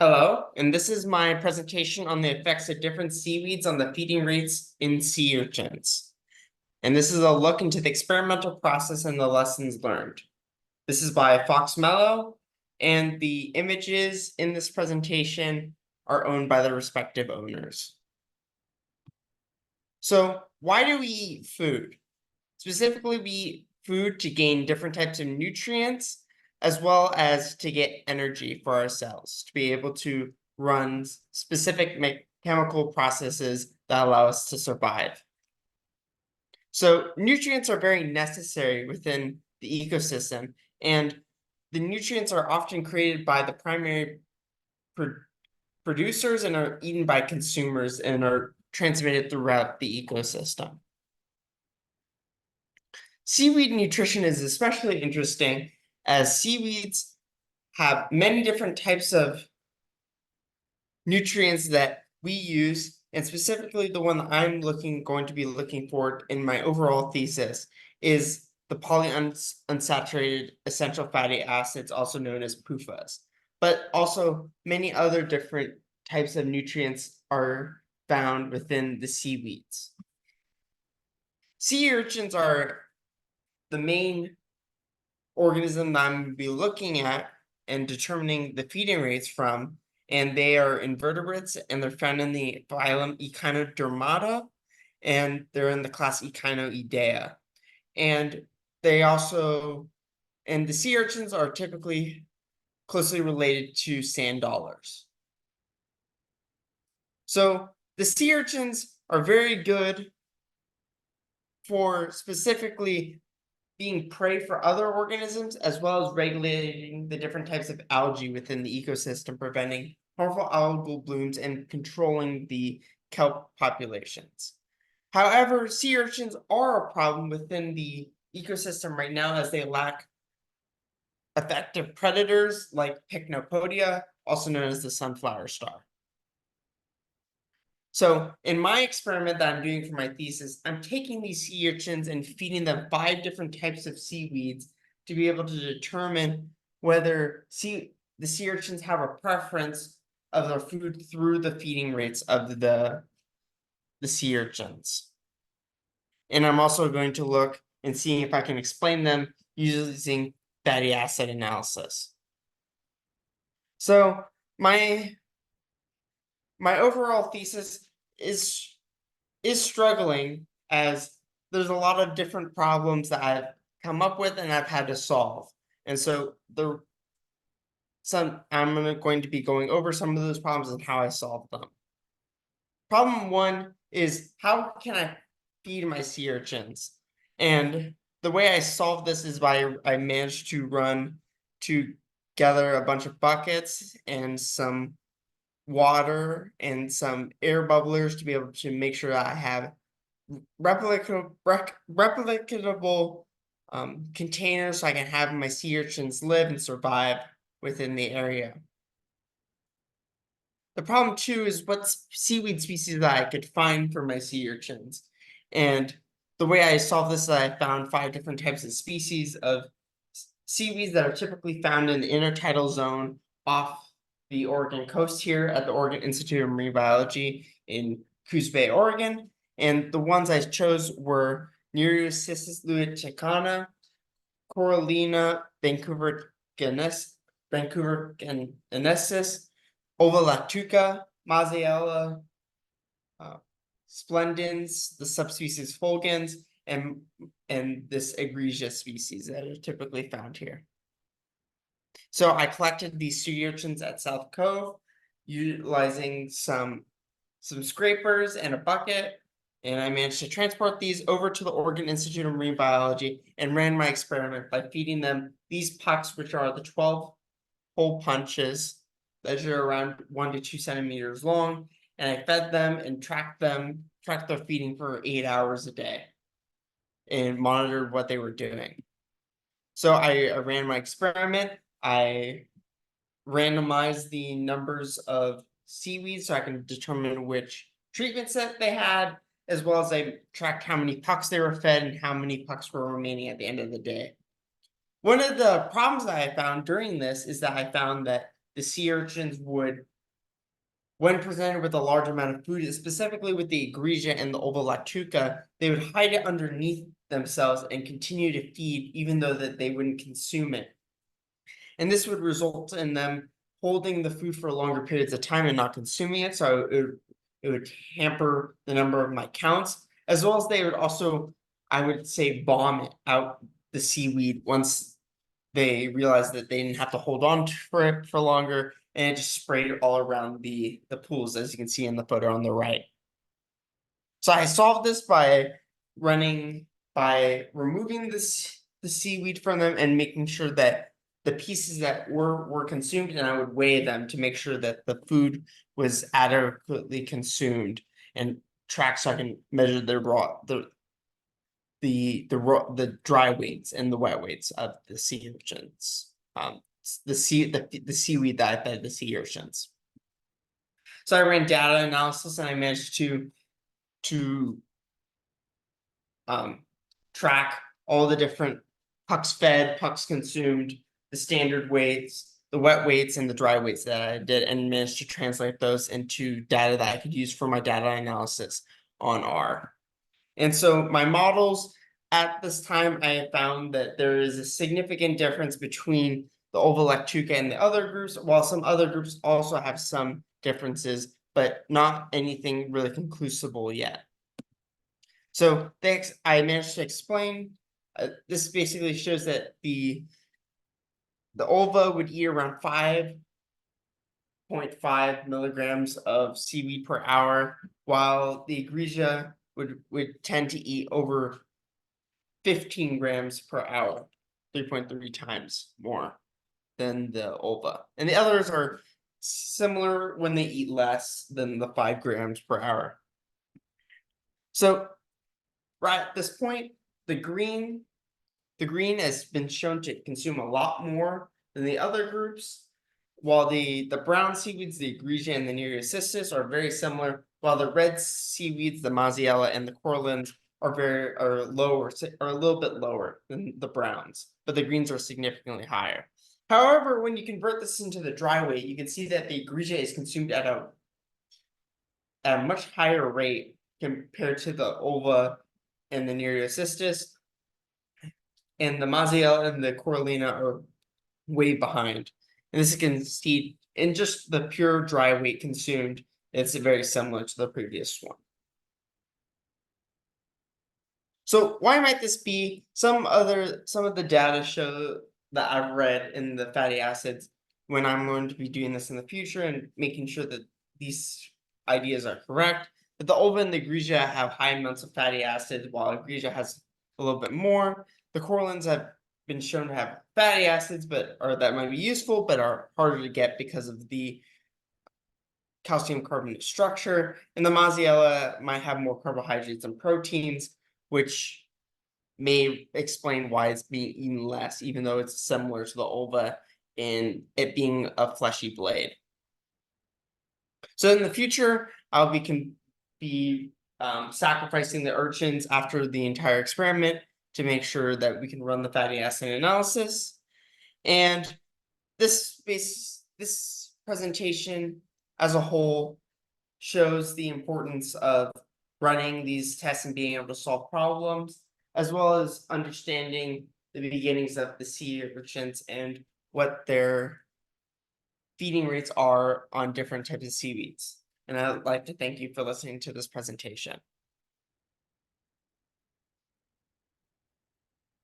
Hello, and this is my presentation on the effects of different seaweeds on the feeding rates in sea urchins. And this is a look into the experimental process and the lessons learned. This is by Melo, and the images in this presentation are owned by the respective owners. So why do we eat food? Specifically, we eat food to gain different types of nutrients, as well as to get energy for our cells, to be able to run specific chemical processes that allow us to survive. So nutrients are very necessary within the ecosystem, and the nutrients are often created by the primary producers and are eaten by consumers and are transmitted throughout the ecosystem. Seaweed nutrition is especially interesting as seaweeds have many different types of nutrients that we use, and specifically the one that I'm going to be looking for in my overall thesis is the polyunsaturated essential fatty acids, also known as PUFAs. But also many other different types of nutrients are found within the seaweeds. Sea urchins are the main organism that I'm going to be looking at and determining the feeding rates from, and they are invertebrates, and they're found in the phylum Echinodermata, and they're in the class Echinoidea. And the sea urchins are typically closely related to sand dollars. So the sea urchins are very good for specifically being prey for other organisms, as well as regulating the different types of algae within the ecosystem, preventing harmful algal blooms and controlling the kelp populations. However, sea urchins are a problem within the ecosystem right now as they lack effective predators like Pycnopodia, also known as the sunflower star. So in my experiment that I'm doing for my thesis, I'm taking these sea urchins and feeding them 5 different types of seaweeds to be able to determine whether the sea urchins have a preference of their food through the feeding rates of the sea urchins. And I'm also going to look and see if I can explain them using fatty acid analysis. So my overall thesis is struggling as there's a lot of different problems that I've come up with and I've had to solve. And so I'm going to be going over some of those problems and how I solve them. Problem one is, how can I feed my sea urchins? And the way I solve this is I managed to run together a bunch of buckets and some water and some air bubblers to be able to make sure that I have replicatable containers so I can have my sea urchins live and survive within the area. The problem too is what seaweed species that I could find for my sea urchins. And the way I solved this is I found 5 different types of species of seaweeds that are typically found in the intertidal zone off the Oregon coast here at the Oregon Institute of Marine Biology in Coos Bay, Oregon. And the ones I chose were Nearshore luticana, Corallina vancouverensis, Ovalatuca, Maziella, splendens, the subspecies fulgens, and this egregia species that are typically found here. So I collected these sea urchins at South Cove, utilizing some scrapers and a bucket, and I managed to transport these over to the Oregon Institute of Marine Biology and ran my experiment by feeding them these pucks, which are the 12-hole punches that are around 1 to 2 centimeters long, and I fed them and tracked their feeding for 8 hours a day and monitored what they were doing. So I ran my experiment. I randomized the numbers of seaweed so I can determine which treatment set they had, as well as I tracked how many pucks they were fed and how many pucks were remaining at the end of the day. One of the problems that I found during this is that I found that the sea urchins would when presented with a large amount of food, specifically with the egregia and the ovolactuca, they would hide it underneath themselves and continue to feed even though that they wouldn't consume it. And this would result in them holding the food for longer periods of time and not consuming it. So it would hamper the number of my counts, as well as they would also, I would say, bomb it out the seaweed once they realized that they didn't have to hold on for it for longer, and it just sprayed all around the pools, as you can see in the photo on the right. So I solved this by removing the seaweed from them and making sure that the pieces that were consumed, and I would weigh them to make sure that the food was adequately consumed and track so I can measure the dry weights and the wet weights of the sea urchins. The seaweed that I fed the sea urchins. So I ran data analysis and I managed to track all the different pucks fed, pucks consumed, the standard weights, the wet weights, and the dry weights that I did, and managed to translate those into data that I could use for my data analysis on R. And so my models at this time, I have found that there is a significant difference between the ovolactuca and the other groups, while some other groups also have some differences, but not anything really conclusive yet. So thanks, I managed to explain. This basically shows that the ova would eat around 5.5 milligrams of seaweed per hour, while the egregia would tend to eat over 15 grams per hour, 3.3 times more than the ova. And the others are similar when they eat less than the 5 grams per hour. So right at this point, the green has been shown to consume a lot more than the other groups, while the brown seaweeds, the egregia and the nearshore, are very similar, while the red seaweeds, the Masiella and the corallins, are a little bit lower than the browns, but the greens are significantly higher. However, when you convert this into the dry weight, you can see that the egregia is consumed at a much higher rate compared to the ova and the nearshore, and the Masiella and the corallina are way behind. And this you can see in just the pure dry weight consumed, it's very similar to the previous one. So why might this be? Some of the data show that I've read in the fatty acids when I'm going to be doing this in the future and making sure that these ideas are correct. But the ova and the egregia have high amounts of fatty acids, while egregia has a little bit more. The corallins have been shown to have fatty acids, that might be useful, but are harder to get because of the calcium carbonate structure. And the Masiella might have more carbohydrates and proteins, which may explain why it's being eaten less, even though it's similar to the ova in it being a fleshy blade. So in the future, I'll be sacrificing the urchins after the entire experiment to make sure that we can run the fatty acid analysis. And this presentation as a whole shows the importance of running these tests and being able to solve problems, as well as understanding the beginnings of the sea urchins and what their feeding rates are on different types of seaweeds. And I'd like to thank you for listening to this presentation.